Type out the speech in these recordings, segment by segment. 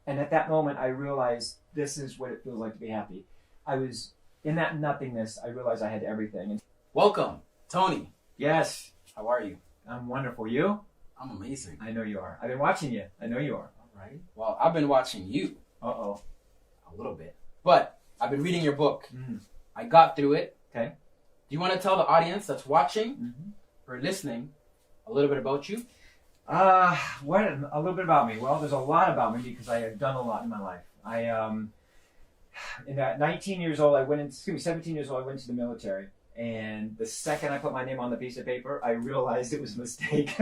And at that moment, I realized this is what it feels like to be happy. I was in that nothingness. I realized I had everything. And Welcome, Tony. yes, How are you? I'm wonderful. You? I'm amazing. I know you are. I've been watching you. I know you are. All right. Well, I've been watching you Uh-oh. a little bit, but I've been reading your book. Mm. I got through it. Okay. Do you want to tell the audience that's watching Mm-hmm. or listening a little bit about you? What a little bit about me. Well, there's a lot about me because I have done a lot in my life. In that 17 years old, I went into the military. And the second I put my name on the piece of paper, I realized it was a mistake.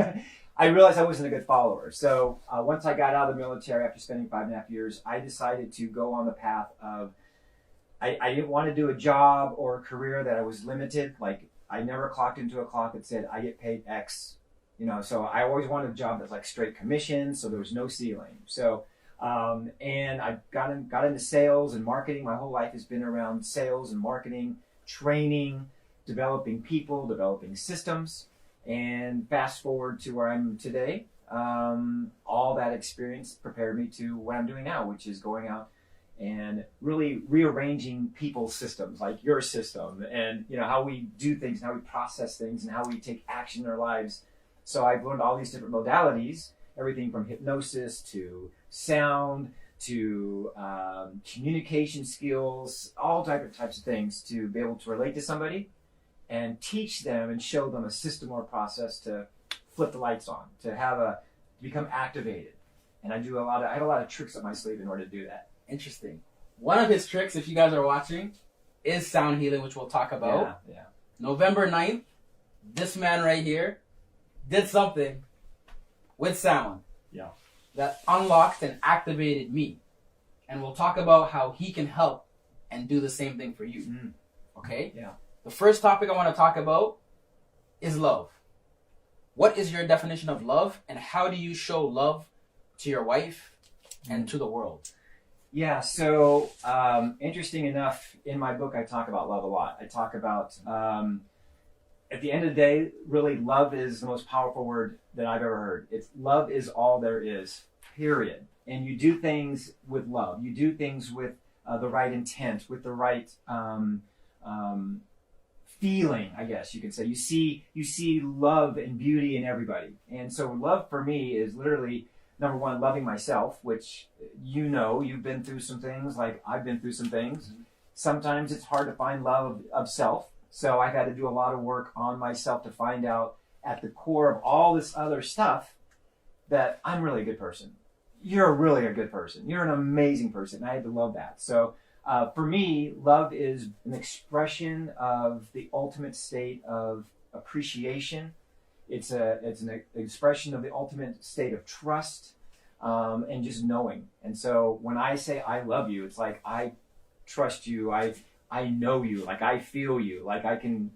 I realized I wasn't a good follower. So once I got out of the military after spending 5.5 years, I decided to go on the path of, I didn't want to do a job or a career that I was limited. Like, I never clocked into a clock that said, I get paid X. So I always wanted a job that's like straight commission, so there was no ceiling. So, and I got into sales and marketing. My whole life has been around sales and marketing, training, developing people, developing systems, and fast forward to where I'm today. All that experience prepared me to what I'm doing now, which is going out and really rearranging people's systems, like your system, and how we do things, and how we process things, and how we take action in our lives. So I've learned all these different modalities, everything from hypnosis to sound to communication skills, all types of things to be able to relate to somebody and teach them and show them a system or process to flip the lights on, to become activated. And I had a lot of tricks up my sleeve in order to do that. Interesting. One of his tricks, if you guys are watching, is sound healing, which we'll talk about. Yeah. November 9th, this man right here did something with sound that unlocked and activated me. And we'll talk about how he can help and do the same thing for you. Mm. Okay? Yeah. The first topic I want to talk about is love. What is your definition of love, and how do you show love to your wife and to the world? Yeah, so interesting enough, in my book I talk about love a lot. I talk about, at the end of the day, really love is the most powerful word that I've ever heard. Love is all there is, period. And you do things with love. You do things with the right intent, with the right feeling, I guess you could say. You see love and beauty in everybody. And so love for me is literally, number one, loving myself, which you've been through some things, like I've been through some things. Mm-hmm. Sometimes it's hard to find love of self. So I've had to do a lot of work on myself to find out at the core of all this other stuff that I'm really a good person. You're really a good person. You're an amazing person. I had to love that. So for me, love is an expression of the ultimate state of appreciation. It's an expression of the ultimate state of trust and just knowing. And so when I say I love you, it's like I trust you. I know you. Like I feel you. Like I can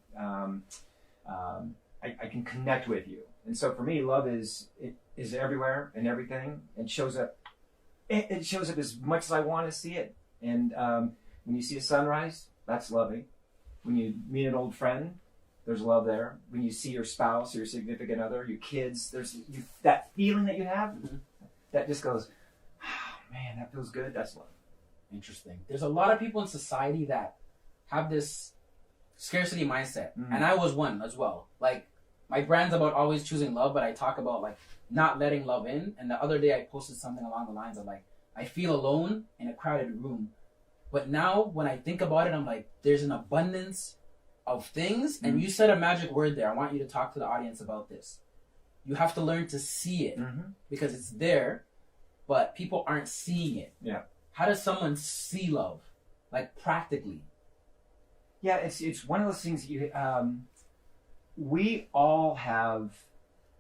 I can connect with you. And so for me, love is everywhere and everything. It shows up. It shows up as much as I want to see it. And when you see a sunrise, that's loving. When you meet an old friend, there's love there. When you see your spouse or your significant other, your kids, that feeling that you have, that just goes, oh, man, that feels good. That's love. Interesting. There's a lot of people in society that have this scarcity mindset. Mm. And I was one as well. Like, my brand's about always choosing love, but I talk about, like, not letting love in. And the other day I posted something along the lines of, like, I feel alone in a crowded room. But now when I think about it, I'm like, there's an abundance of things. And you said a magic word there. I want you to talk to the audience about this. You have to learn to see it because it's there, but people aren't seeing it. Yeah. How does someone see love, like practically? Yeah, it's one of those things that we all have.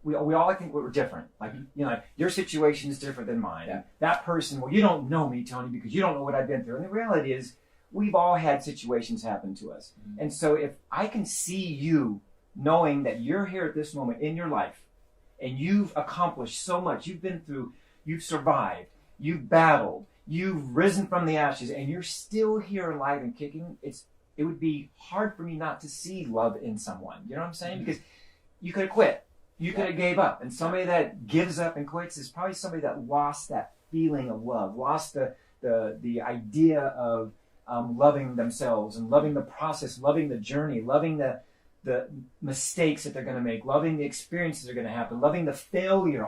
We all, I think, we're different. Like, like your situation is different than mine. Yeah. That person, well, you don't know me, Tony, because you don't know what I've been through. And the reality is, we've all had situations happen to us. Mm-hmm. And so if I can see you knowing that you're here at this moment in your life and you've accomplished so much, you've been through, you've survived, you've battled, you've risen from the ashes, and you're still here alive and kicking, it would be hard for me not to see love in someone. You know what I'm saying? Mm-hmm. Because you could have quit. You could have gave up. And somebody that gives up and quits is probably somebody that lost that feeling of love, lost the idea of loving themselves and loving the process, loving the journey, loving the mistakes that they're going to make, loving the experiences that are going to happen, loving the failure,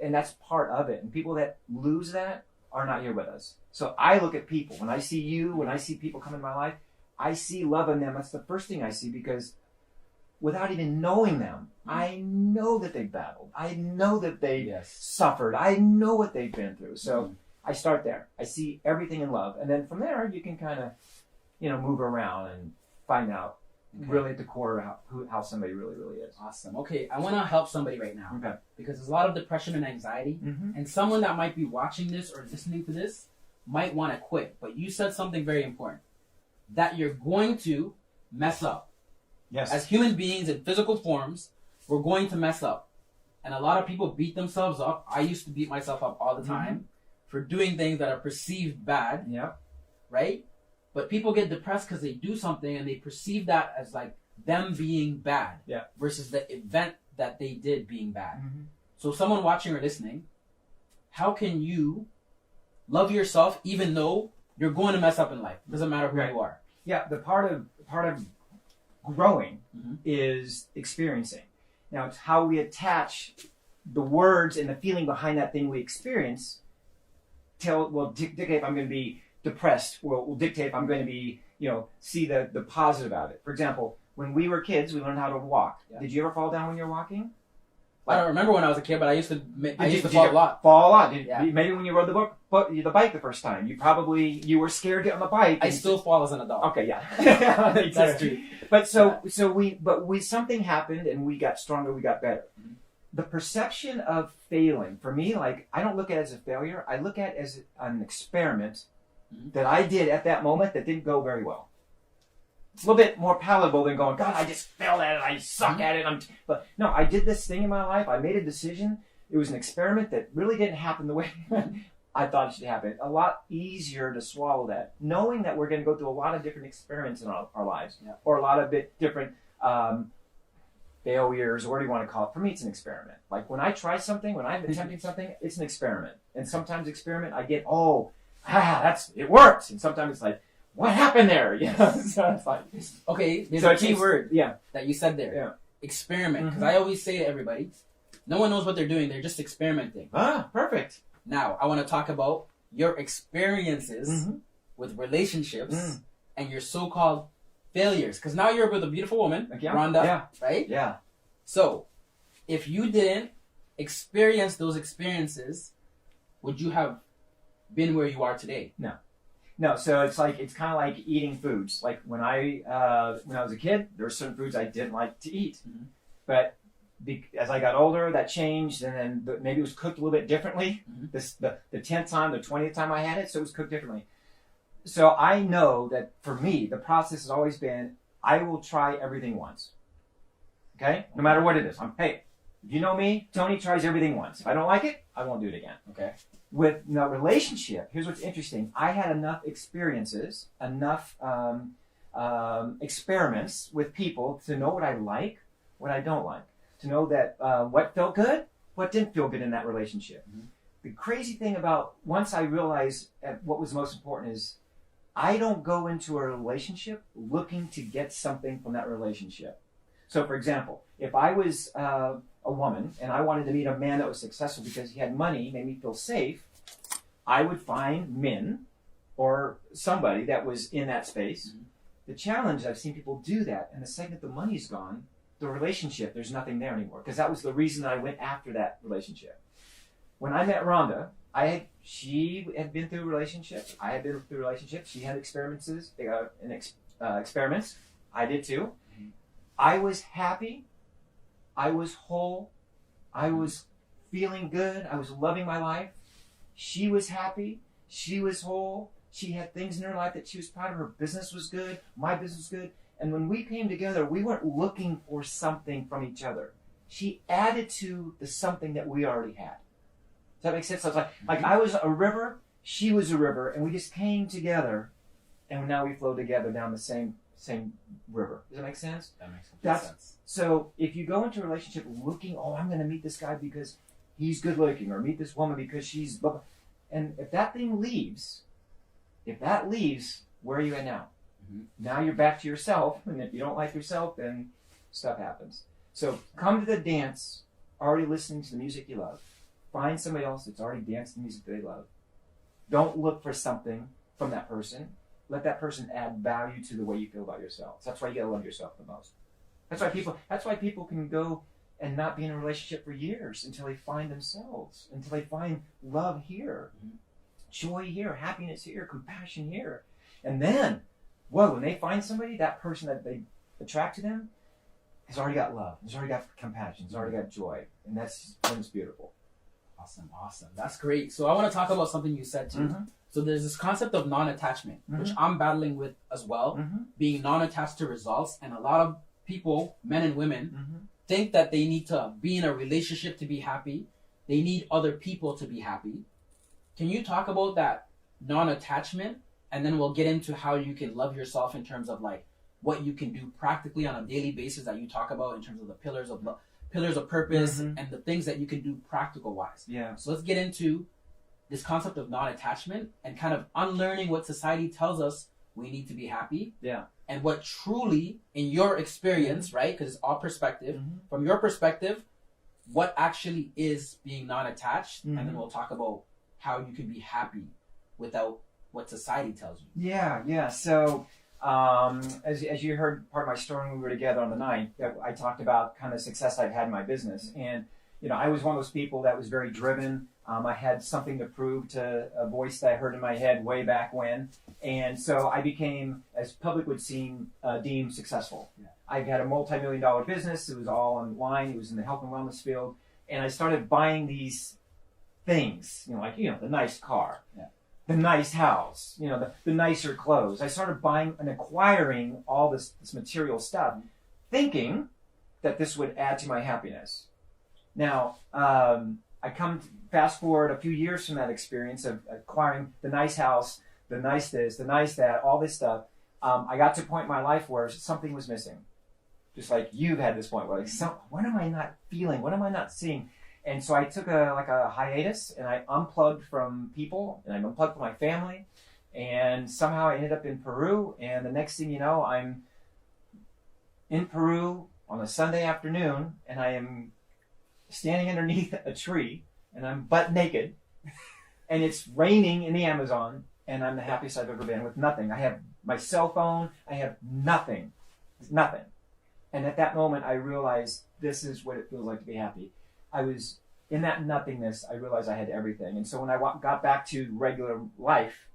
and that's part of it. And people that lose that are not here with us. So I look at people. When I see you, when I see people come in my life, I see love in them. That's the first thing I see, because without even knowing them, I know that they've battled. I know that they suffered. I know what they've been through. So I start there. I see everything in love. And then from there, you can kind of, move around and find out really at the core how somebody really, really is. Awesome. Okay, I want to help somebody right now. Okay. Because there's a lot of depression and anxiety. And someone that might be watching this or listening to this might want to quit. But you said something very important. That you're going to mess up. Yes. As human beings in physical forms, we're going to mess up. And a lot of people beat themselves up. I used to beat myself up all the time for doing things that are perceived bad. Yeah. Right? But people get depressed because they do something and they perceive that as like them being bad versus the event that they did being bad. So someone watching or listening, how can you love yourself even though you're going to mess up in life? It doesn't matter who you are. Yeah, the part of growing is experiencing. Now, it's how we attach the words and the feeling behind that thing we experience will dictate if I'm going to be depressed, will dictate if I'm going to be, see the positive out of it. For example, when we were kids, we learned how to walk. Yeah. Did you ever fall down when you were walking? I don't remember when I was a kid, but I used to fall a lot. Fall a lot. Maybe when you rode the bike the first time, you were scared to get on the bike. I still fall as an adult. Okay, yeah. That's true. But something happened and we got stronger, we got better. The perception of failing, for me, like, I don't look at it as a failure. I look at it as an experiment that I did at that moment that didn't go very well. It's a little bit more palatable than going, God, I just failed at it. I suck at it. But no, I did this thing in my life. I made a decision. It was an experiment that really didn't happen the way I thought it should happen. A lot easier to swallow that, knowing that we're going to go through a lot of different experiments in our lives, or a lot of different failures, or what do you want to call it? For me, it's an experiment. Like when I try something, when I'm attempting something, it's an experiment. And sometimes experiment, I get, it works. And sometimes it's like, what happened there? So it's like, okay, there's a key word that you said there. Yeah. Experiment. Because I always say to everybody, no one knows what they're doing. They're just experimenting. Perfect. Now, I want to talk about your experiences with relationships and your so-called failures. Because now you're with a beautiful woman, Rhonda, right? Yeah. So, if you didn't experience those experiences, would you have been where you are today? No, so it's kind of like eating foods. Like when I was a kid, there were certain foods I didn't like to eat, but as I got older, that changed, and then maybe it was cooked a little bit differently. The 10th time, the 20th time I had it, so it was cooked differently. So I know that for me, the process has always been, I will try everything once. Okay, no matter what it is. Hey, you know me, Tony tries everything once. If I don't like it, I won't do it again. Okay. With the relationship, here's what's interesting. I had enough experiences, enough experiments with people to know what I like, what I don't like, to know that what felt good, what didn't feel good in that relationship. The crazy thing about once I realized what was most important is I don't go into a relationship looking to get something from that relationship. So, for example, if I was a woman and I wanted to meet a man that was successful because he had money, made me feel safe, I would find men or somebody that was in that space. The challenge, I've seen people do that, and the second the money's gone, the relationship, there's nothing there anymore, because that was the reason that I went after that relationship. When I met Rhonda, she had been through a relationship. I had been through a relationship. She had experiments. I did too. I was happy. I was whole. I was feeling good. I was loving my life. She was happy. She was whole. She had things in her life that she was proud of. Her business was good. My business was good. And when we came together, we weren't looking for something from each other. She added to the something that we already had. Does that make sense? So it's like I was a river, she was a river, and we just came together, and now we flow together down the same river. Does that make sense? That makes sense. So if you go into a relationship looking, I'm going to meet this guy because he's good looking, or meet this woman because she's blah, blah, And if that thing leaves, where are you at now? Mm-hmm. Now you're back to yourself, and if you don't like yourself, then stuff happens. So come to the dance already listening to the music you love. Find somebody else that's already danced the music they love. Don't look for something from that person. Let that person add value to the way you feel about yourself. That's why you gotta love yourself the most. That's why people can go and not be in a relationship for years until they find themselves, until they find love here, joy here, happiness here, compassion here. And then, well, when they find somebody, that person that they attract to them has already got love, has already got compassion, has already got joy. And that's when it's beautiful. Awesome. That's great. So I want to talk about something you said too. Mm-hmm. So there's this concept of non-attachment, which Mm-hmm. I'm battling with as well, being non-attached to results. And a lot of people, men and women, think that they need to be in a relationship to be happy. They need other people to be happy. Can you talk about that non-attachment? And then we'll get into how you can love yourself in terms of like what you can do practically on a daily basis that you talk about in terms of the pillars of purpose and the things that you can do practical wise. Yeah. So let's get into this concept of non-attachment and kind of unlearning what society tells us we need to be happy. Yeah. And what truly, in your experience, right? Because it's all perspective. From your perspective, what actually is being non-attached, and then we'll talk about how you can be happy without what society tells you. Yeah. So, as you heard part of my story when we were together on the night, I talked about kind of success I've had in my business. And, I was one of those people that was very driven. I had something to prove to a voice that I heard in my head way back when. And so I became, as public would deem successful. Yeah. I had a multi-million-dollar business. It was all online. It was in the health and wellness field. And I started buying these things, the nice car, the nice house, the nicer clothes. I started buying and acquiring all this material stuff, thinking that this would add to my happiness. Now, I come fast forward a few years from that experience of acquiring the nice house, the nice this, the nice that, all this stuff. I got to a point in my life where something was missing. Just like you've had this point where what am I not feeling? What am I not seeing? And so I took a hiatus and I unplugged from people and I unplugged from my family. And somehow I ended up in Peru. And the next thing you know, I'm in Peru on a Sunday afternoon and I am standing underneath a tree and I'm butt naked and it's raining in the Amazon and I'm the happiest I've ever been with nothing. I have my cell phone. I have nothing. And at that moment, I realized this is what it feels like to be happy. I was in that nothingness. I realized I had everything. And so when I got back to regular life,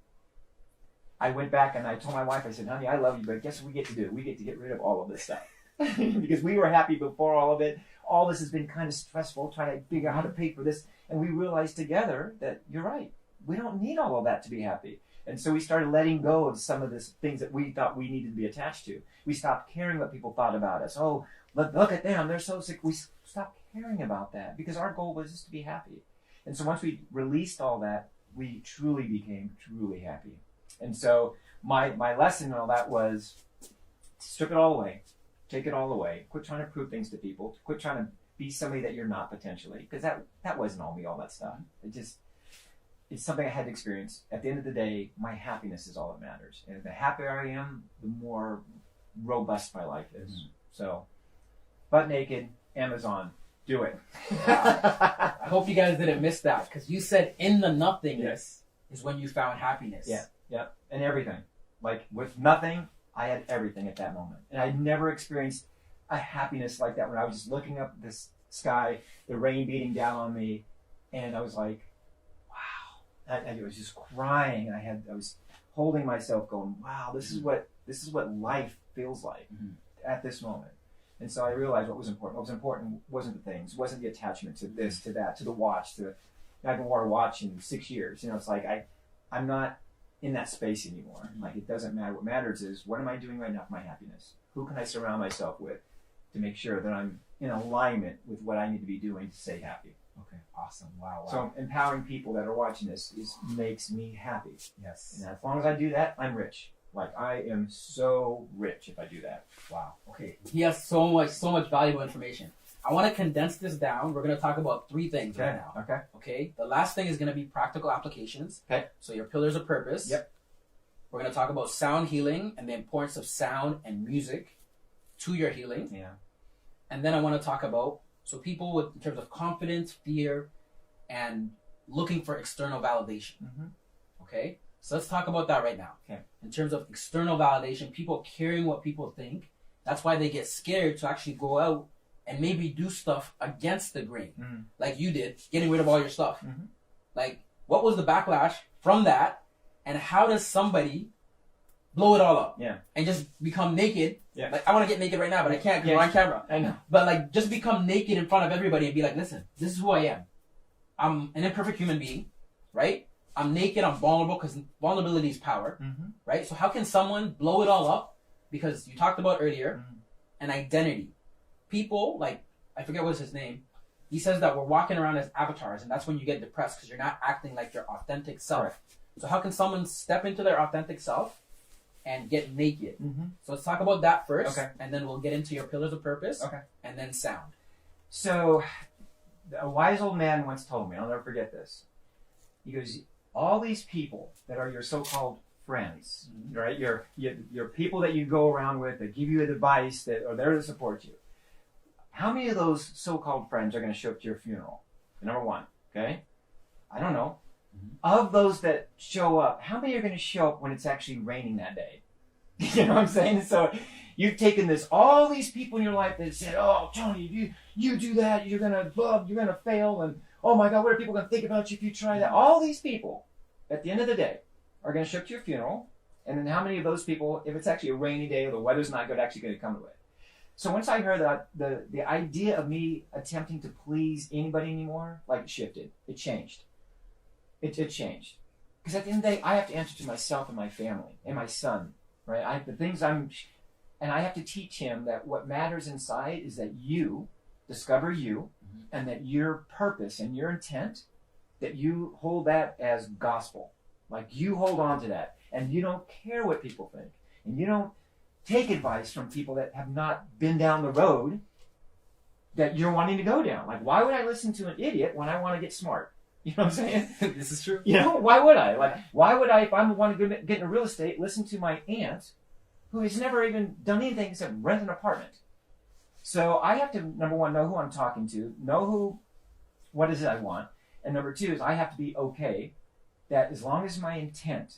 I went back and I told my wife, I said, honey, I love you, but guess what we get to do? We get to get rid of all of this stuff. Because we were happy before all of it. All this has been kind of stressful, trying to figure out how to pay for this. And we realized together that you're right. We don't need all of that to be happy. And so we started letting go of some of these things that we thought we needed to be attached to. We stopped caring what people thought about us. Oh, look at them. They're so sick. We stopped caring about that because our goal was just to be happy. And so once we released all that, we truly became truly happy. And so my lesson in all that was strip it all away. Take it all away. Quit trying to prove things to people. Quit trying to be somebody that you're not potentially. Because that wasn't all me, all that stuff. It's something I had to experience. At the end of the day, my happiness is all that matters. And the happier I am, the more robust my life is. So, butt naked, Amazon, do it. I hope you guys didn't miss that because you said in the nothingness is when you found happiness. Yeah. And everything. Like with nothing, I had everything at that moment. And I never experienced a happiness like that when I was just looking up at this sky, the rain beating down on me, and I was like, wow. I was just crying. And I was holding myself going, wow, this is what life feels like at this moment. And so I realized what was important. What was important wasn't the things, wasn't the attachment to this, to that, to the watch. I haven't worn a watch in 6 years. It's like I'm not in that space anymore. Like it doesn't matter. What matters is what am I doing right now for my happiness? Who can I surround myself with to make sure that I'm in alignment with what I need to be doing to stay happy? Okay, awesome. Wow. So empowering people that are watching this makes me happy. Yes. And as long as I do that, I'm rich. Like I am so rich if I do that. Wow. Okay. He has so much valuable information. I want to condense this down. We're going to talk about 3 things right now. Okay. The last thing is going to be practical applications. Okay. So your pillars of purpose. Yep. We're going to talk about sound healing and the importance of sound and music to your healing. Yeah. And then I want to talk about, so people with, in terms of confidence, fear, and looking for external validation. Mm-hmm. Okay? So let's talk about that right now. Okay. In terms of external validation, people caring what people think, that's why they get scared to actually go out and maybe do stuff against the grain. Mm-hmm. Like you did, getting rid of all your stuff. Mm-hmm. Like, what was the backlash from that? And how does somebody blow it all up? Yeah. And just become naked? Yeah. Like, I want to get naked right now, but I can't because we're on camera. I know. But like, just become naked in front of everybody and be like, listen, this is who I am. I'm an imperfect human being, right? I'm naked, I'm vulnerable, because vulnerability is power, Mm-hmm. right? So how can someone blow it all up? Because you talked about earlier, an identity. People, like, I forget what's his name, he says that we're walking around as avatars, and that's when you get depressed, because you're not acting like your authentic self. Right. So how can someone step into their authentic self and get naked? Mm-hmm. So let's talk about that first, Okay. and then we'll get into your pillars of purpose, Okay. and then sound. So, a wise old man once told me, I'll never forget this. He goes, all these people that are your so-called friends, Mhm. right? Your people that you go around with that give you advice that are there to support you. How many of those so-called friends are going to show up to your funeral? Number one, okay? I don't know. Mhm. Of those that show up, how many are going to show up when it's actually raining that day? You know what I'm saying? So you've taken this, all these people in your life that said, oh, Tony, you do that, you're going to fail, and oh my God, what are people going to think about you if you try that? All these people, at the end of the day, are going to show up to your funeral, and then how many of those people, if it's actually a rainy day or the weather's not good, actually going to come to it? So once I heard that, the idea of me attempting to please anybody anymore, like, shifted. It changed. It changed. Because at the end of the day, I have to answer to myself and my family and my son, right? And I have to teach him that what matters inside is that you discover you, and that your purpose and your intent, that you hold that as gospel. Like, you hold on to that, and you don't care what people think, and you don't take advice from people that have not been down the road that you're wanting to go down. Like, why would I listen to an idiot when I want to get smart? You know what I'm saying? This is true. You know, why would I? Like, why would I, if I want to get into real estate, listen to my aunt who has never even done anything except rent an apartment? So I have to, number one, know who I'm talking to, know what is it I want. And number two is I have to be okay that as long as my intent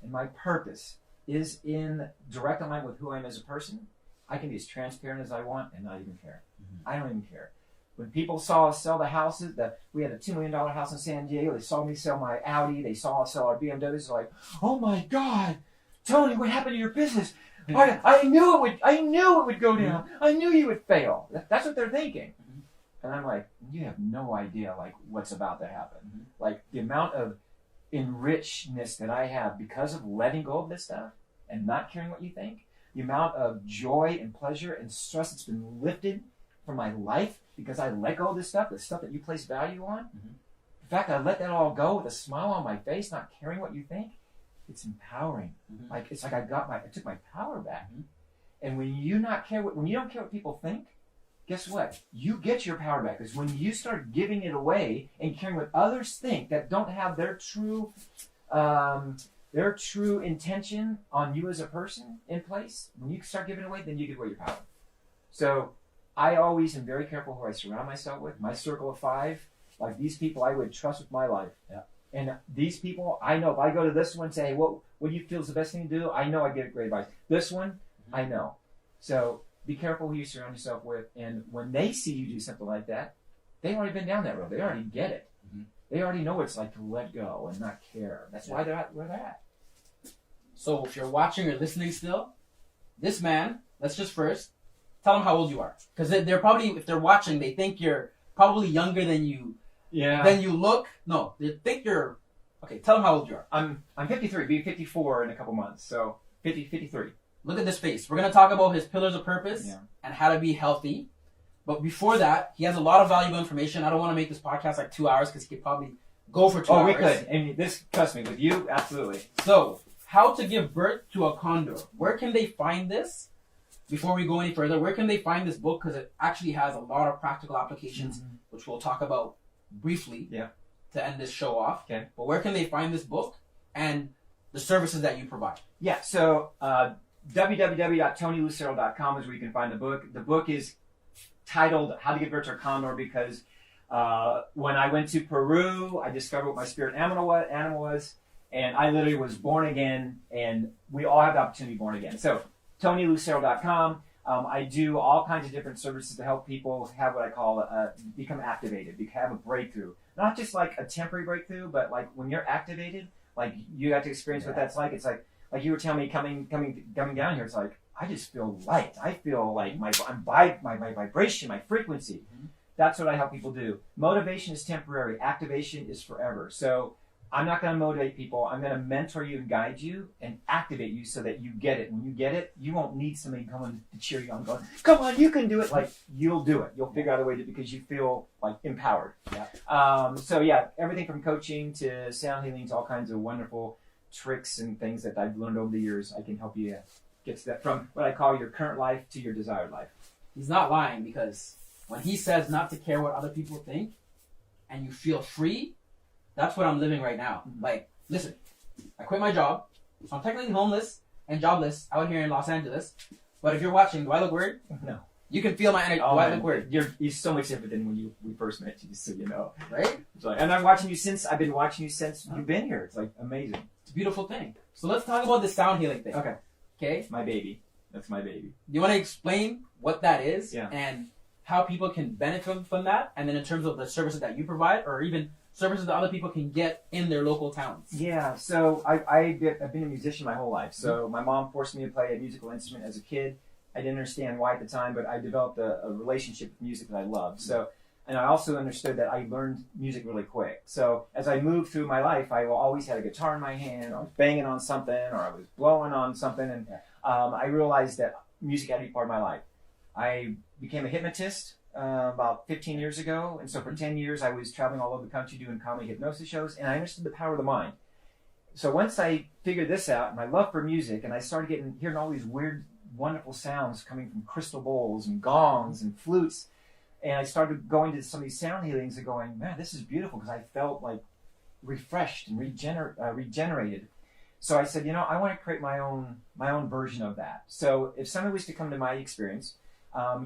and my purpose is in direct alignment with who I am as a person, I can be as transparent as I want and not even care. Mm-hmm. I don't even care. When people saw us sell the houses, we had a $2 million house in San Diego, they saw me sell my Audi, they saw us sell our BMWs, they're like, oh my God, Tony, what happened to your business? I knew it would go down. I knew you would fail. That's what they're thinking. Mm-hmm. And I'm like, you have no idea, like, what's about to happen. Mm-hmm. Like, the amount of enrichedness that I have because of letting go of this stuff and not caring what you think, the amount of joy and pleasure and stress that's been lifted from my life because I let go of this stuff, the stuff that you place value on. Mm-hmm. The fact that I let that all go with a smile on my face, not caring what you think, it's empowering. Mm-hmm. Like, it's like I took my power back. Mm-hmm. And when you don't care what people think, guess what? You get your power back. Because when you start giving it away and caring what others think that don't have their true intention on you as a person in place, when you start giving it away, then you give away your power. So I always am very careful who I surround myself with. My circle of 5, like, these people I would trust with my life. Yeah. And these people, I know if I go to this one and say, hey, what do you feel is the best thing to do? I know I get great advice. This one, mm-hmm. I know. So be careful who you surround yourself with. And when they see you do something like that, they've already been down that road. They already get it. Mm-hmm. They already know what it's like to let go and not care. That's why they're at where they're at. So if you're watching or listening still, this man, let's just first tell them how old you are. Because they're probably, if they're watching, they think you're probably younger than you look. No, they think you're, okay, tell them how old you are. I'm 53, be 54 in a couple months. So 53. Look at this face. We're going to talk about his pillars of purpose and how to be healthy. But before that, he has a lot of valuable information. I don't want to make this podcast like 2 hours because he could probably go for 2 hours. Oh, we could. And this, trust me, with you, absolutely. So, how to give birth to a condor. Where can they find this? before we go any further, where can they find this book? Because it actually has a lot of practical applications, which we'll talk about briefly to end this show off. Okay. But where can they find this book and the services that you provide? Yeah, so www.tonylucero.com is where you can find the book. The book is titled How to Give Birth to a Condor because when I went to Peru, I discovered what my spirit animal was, and I literally was born again, and we all have the opportunity to be born again. So TonyLucero.com. I do all kinds of different services to help people have what I call become activated, have a breakthrough. Not just like a temporary breakthrough, but like when you're activated, like you got to experience what that's like. It's like you were telling me coming down here. It's like I just feel light. I feel like my vibration, my frequency. Mm-hmm. That's what I help people do. Motivation is temporary. Activation is forever. So I'm not going to motivate people. I'm going to mentor you and guide you and activate you so that you get it. When you get it, you won't need somebody coming to cheer you on, going, "Come on, you can do it." Like you'll do it. You'll figure out a way to because you feel like empowered. Yeah. So yeah, everything from coaching to sound healing to all kinds of wonderful tricks and things that I've learned over the years. I can help you get to that from what I call your current life to your desired life. He's not lying because when he says not to care what other people think and you feel free, that's what I'm living right now. Mm-hmm. Like, listen, I quit my job, so I'm technically homeless and jobless out here in Los Angeles. But if you're watching, do I look weird? No. You can feel my energy. Oh, do I look weird? You're so much different than when we first met you, just so you know. Right? It's like, and I've been watching you since you've been here. It's like amazing. It's a beautiful thing. So let's talk about this sound healing thing. Okay? My baby. That's my baby. Do you want to explain what that is Yeah. and how people can benefit from that? And then in terms of the services that you provide or even services that other people can get in their local towns. Yeah, so I've been a musician my whole life. So my mom forced me to play a musical instrument as a kid. I didn't understand why at the time, but I developed a relationship with music that I loved. So, and I also understood that I learned music really quick. So as I moved through my life, I always had a guitar in my hand, or I was banging on something, or I was blowing on something, and I realized that music had to be part of my life. I became a hypnotist about 15 years ago, and so for 10 years I was traveling all over the country doing comedy hypnosis shows, and I understood the power of the mind. So once I figured this out, my love for music, and I started hearing all these weird, wonderful sounds coming from crystal bowls and gongs and flutes, and I started going to some of these sound healings and going, man, this is beautiful, because I felt like refreshed and regenerated. So I said, I want to create my own version of that. So if somebody was to come to my experience,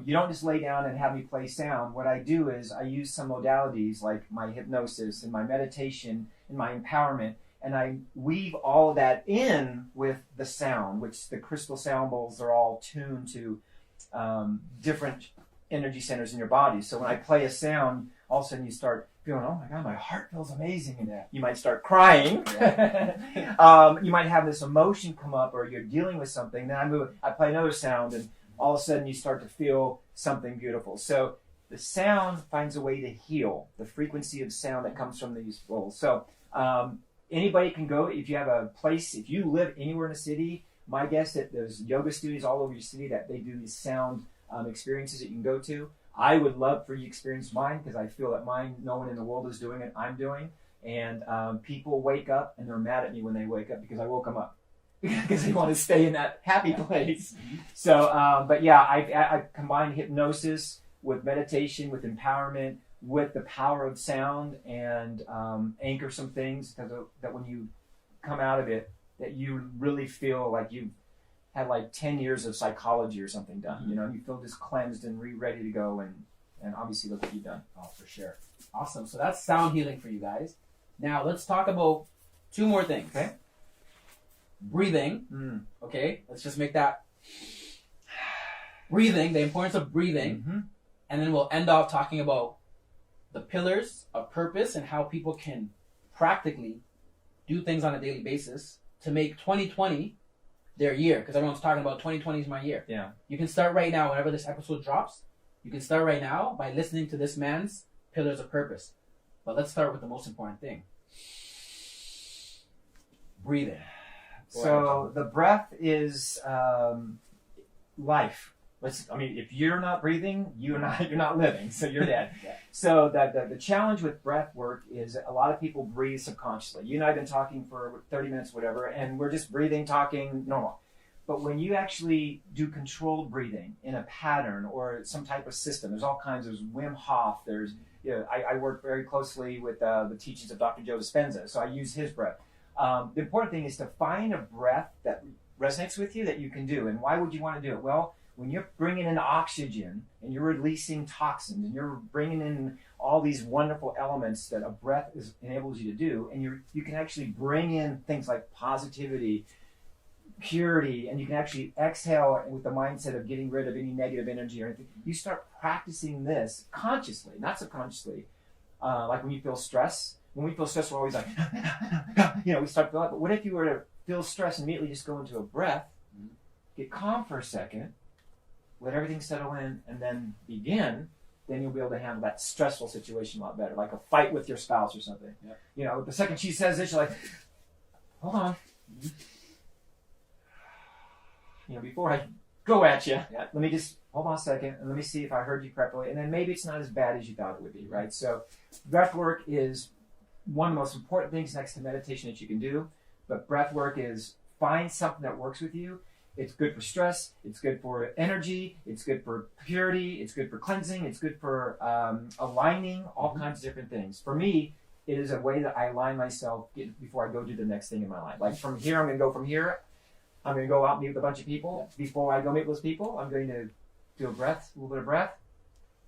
you don't just lay down and have me play sound. What I do is I use some modalities like my hypnosis and my meditation and my empowerment, and I weave all of that in with the sound, which the crystal sound bowls are all tuned to different energy centers in your body. So when I play a sound, all of a sudden you start feeling, oh my God, my heart feels amazing. And you might start crying. You might have this emotion come up, or you're dealing with something. Then I play another sound, and all of a sudden you start to feel something beautiful. So the sound finds a way to heal the frequency of sound that comes from these bowls. So anybody can go. If you have a place, if you live anywhere in a city, my guess that there's yoga studios all over your city that they do these sound experiences that you can go to. I would love for you to experience mine, because I feel that mine, no one in the world is doing it, I'm doing. And people wake up and they're mad at me when they wake up because I woke them up. Because they want to stay in that happy place. So, but yeah, I combine hypnosis with meditation, with empowerment, with the power of sound, and anchor some things that when you come out of it, that you really feel like you've had like 10 years of psychology or something done. Mm-hmm. You feel just cleansed and ready to go, and obviously look what you've done. Oh, for sure. Awesome. So that's sound healing for you guys. Now let's talk about two more things. Okay. Breathing. Okay, let's just make that breathing, the importance of breathing, and then we'll end off talking about the pillars of purpose and how people can practically do things on a daily basis to make 2020 their year, because everyone's talking about 2020 is my year. Yeah. You can start right now. Whenever this episode drops, you can start right now by listening to this man's pillars of purpose. But let's start with the most important thing. Breathing. So the breath is life. If you're not breathing, you're not living, so you're dead. Yeah. So the challenge with breath work is a lot of people breathe subconsciously. You and I have been talking for 30 minutes, whatever, and we're just breathing, talking, normal. But when you actually do controlled breathing in a pattern or some type of system, there's all kinds. There's Wim Hof. There's, I work very closely with the teachings of Dr. Joe Dispenza, so I use his breath. The important thing is to find a breath that resonates with you that you can do. And why would you want to do it? Well, when you're bringing in oxygen and you're releasing toxins and you're bringing in all these wonderful elements that a breath enables you to do, and you can actually bring in things like positivity, purity, and you can actually exhale with the mindset of getting rid of any negative energy or anything. You start practicing this consciously, not subconsciously. Like when you feel stress. When we feel stress, we're always like, we start feeling. But what if you were to feel stress and immediately just go into a breath, get calm for a second, let everything settle in, and then begin? Then you'll be able to handle that stressful situation a lot better, like a fight with your spouse or something. Yeah. The second she says this, you're like, hold on. Before I go at you, let me just hold on a second and let me see if I heard you correctly. And then maybe it's not as bad as you thought it would be, right? So breath work is one of the most important things next to meditation that you can do. But breath work is find something that works with you. It's good for stress. It's good for energy. It's good for purity. It's good for cleansing. It's good for aligning, all kinds of different things. For me, it is a way that I align myself before I go do the next thing in my life. Like from here, I'm going to go from here. I'm going to go out and meet with a bunch of people. Before I go meet with those people, I'm going to do a little bit of breath,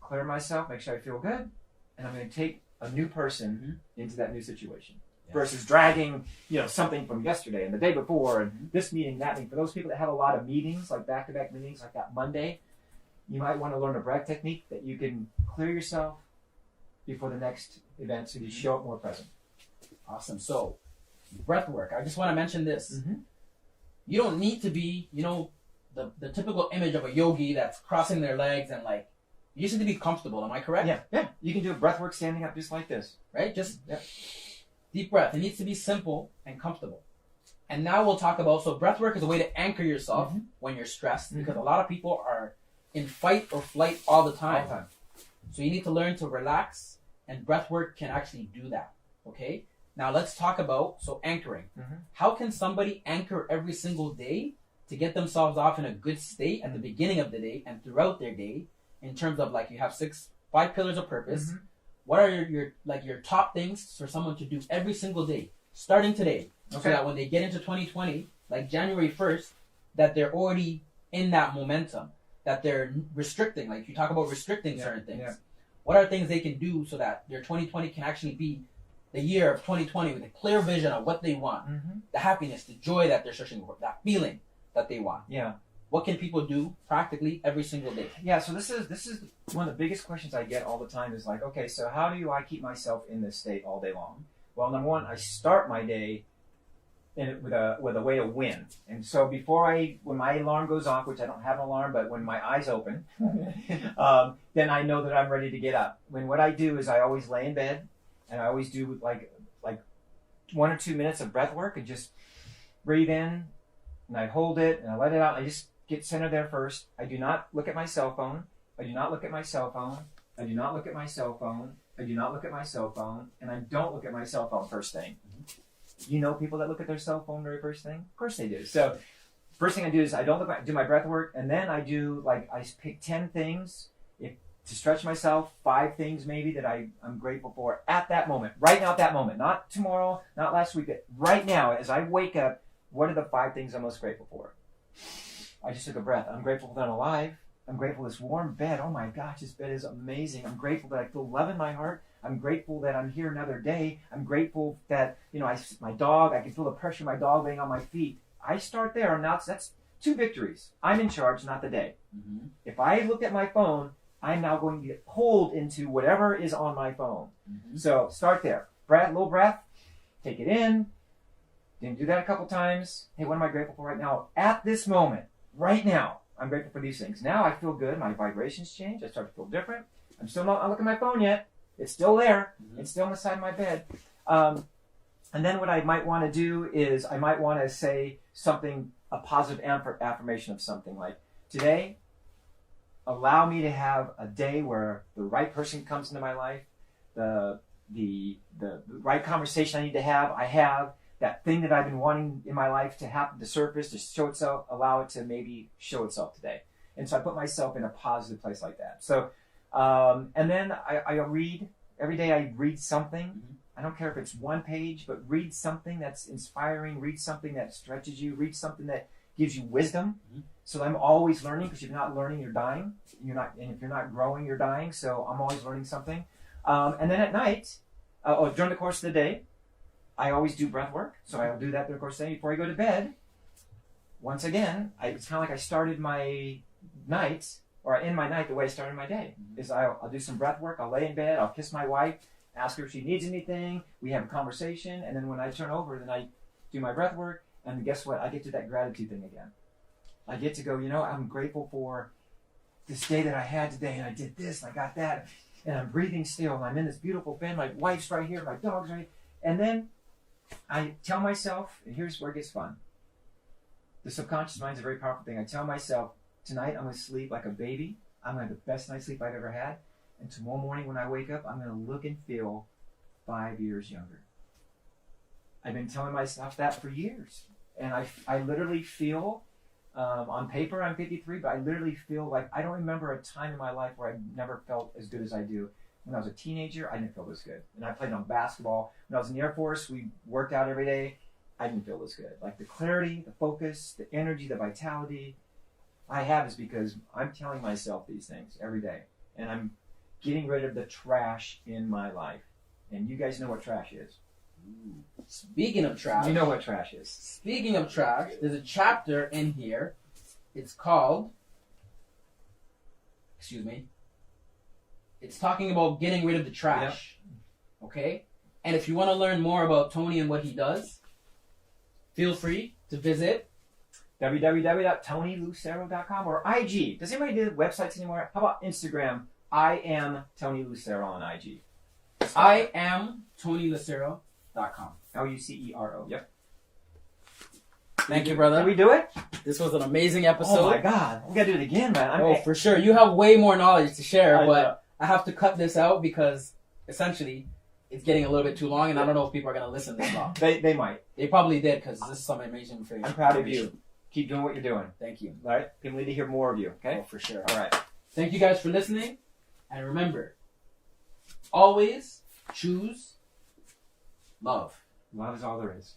clear myself, make sure I feel good, and I'm going to take a new person into that new situation. Versus dragging, something from yesterday and the day before and this meeting, that meeting. For those people that have a lot of meetings, like back-to-back meetings, like that Monday, you might want to learn a breath technique that you can clear yourself before the next event so you show up more present. Awesome. So, breath work. I just want to mention this. You don't need to be, the typical image of a yogi that's crossing their legs and like, you just need to be comfortable. Am I correct? Yeah. You can do a breath work standing up just like this. Right? Deep breath. It needs to be simple and comfortable. And now we'll talk about, so breath work is a way to anchor yourself when you're stressed, because a lot of people are in fight or flight all the time. So you need to learn to relax, and breath work can actually do that. Okay? Now let's talk about, anchoring. How can somebody anchor every single day to get themselves off in a good state at the beginning of the day and throughout their day, in terms of like you have 5 pillars of purpose. What are your top things for someone to do every single day, starting today, so that when they get into 2020, like January 1st, that they're already in that momentum, that they're restricting, like you talk about restricting certain things. What are things they can do so that their 2020 can actually be the year of 2020 with a clear vision of what they want, the happiness, the joy that they're searching for, that feeling that they want? What can people do practically every single day? So this is one of the biggest questions I get all the time is like, okay, so how do I keep myself in this state all day long? Well, number one, I start my day with a way to win. And so when my alarm goes off, which I don't have an alarm, but when my eyes open, then I know that I'm ready to get up. What I do is I always lay in bed and I always do like 1 or 2 minutes of breath work and just breathe in and I hold it and I let it out. I just get centered there first. I do not look at my cell phone. I do not look at my cell phone. I do not look at my cell phone. I do not look at my cell phone. And I don't look at my cell phone first thing. You know people that look at their cell phone very first thing? Of course they do. So first thing I do is I do my breath work, and then I do I pick 10 things to stretch myself, 5 things maybe that I'm grateful for at that moment, right now at that moment, not tomorrow, not last week, but right now as I wake up, what are the 5 things I'm most grateful for? I just took a breath. I'm grateful that I'm alive. I'm grateful for this warm bed. Oh my gosh, this bed is amazing. I'm grateful that I feel love in my heart. I'm grateful that I'm here another day. I'm grateful that, my dog, I can feel the pressure of my dog laying on my feet. I start there, and that's 2 victories. I'm in charge, not the day. If I look at my phone, I'm now going to get pulled into whatever is on my phone. So start there. Little breath. Take it in. Then do that a couple times. Hey, what am I grateful for right now? At this moment, right now, I'm grateful for these things. Now I feel good. My vibrations change. I start to feel different. I'm still not looking at my phone yet. It's still there. It's still on the side of my bed. And then what I might want to do is I might want to say something, a positive affirmation of something like, today, allow me to have a day where the right person comes into my life, the right conversation I need to have, I have, that thing that I've been wanting in my life to happen to surface, to show itself, allow it to maybe show itself today. And so I put myself in a positive place like that. So, and then I read every day. I read something. Mm-hmm. I don't care if it's one page, but read something that's inspiring. Read something that stretches you. Read something that gives you wisdom. Mm-hmm. So I'm always learning, because if you're not learning, you're dying. And if you're not growing, you're dying. So I'm always learning something. And then at night, or during the course of the day, I always do breath work. So I'll do that during the course of the day before I go to bed. Once again, it's kind of like I started my night, or I end my night the way I started my day. Is I'll do some breath work. I'll lay in bed. I'll kiss my wife, ask her if she needs anything. We have a conversation, and then when I turn over, then I do my breath work. And guess what? I get to that gratitude thing again. I get to go, I'm grateful for this day that I had today, and I did this, and I got that, and I'm breathing still, and I'm in this beautiful bed. My wife's right here, my dog's right here. And then I tell myself, and here's where it gets fun. The subconscious mind is a very powerful thing. I tell myself, tonight I'm going to sleep like a baby. I'm going to have the best night's sleep I've ever had. And tomorrow morning when I wake up, I'm going to look and feel 5 years younger. I've been telling myself that for years. And I literally feel, on paper I'm 53, but I literally feel like I don't remember a time in my life where I never felt as good as I do. When I was a teenager, I didn't feel this good. And I played on basketball. When I was in the Air Force, we worked out every day. I didn't feel this good. Like the clarity, the focus, the energy, the vitality I have is because I'm telling myself these things every day. And I'm getting rid of the trash in my life. And you guys know what trash is. Speaking of trash. You know what trash is. Speaking of trash, there's a chapter in here. It's called, it's talking about getting rid of the trash. Yep. Okay? And if you want to learn more about Tony and what he does, feel free to visit www.tonylucero.com or IG. Does anybody do websites anymore? How about Instagram? I am Tony Lucero on IG. I am TonyLucero.com. Lucero. Yep. Thank you, brother. Did we do it? This was an amazing episode. Oh my God. We got to do it again, man. For sure. You have way more knowledge to share, but I have to cut this out because essentially it's getting a little bit too long, and I don't know if people are going to listen this long. They might. They probably did, because this is some amazing for you. I'm proud of you. Keep doing what you're doing. Thank you. All right? People need to hear more of you, okay? Oh, for sure. All right. Thank you guys for listening, and remember, always choose love. Love is all there is.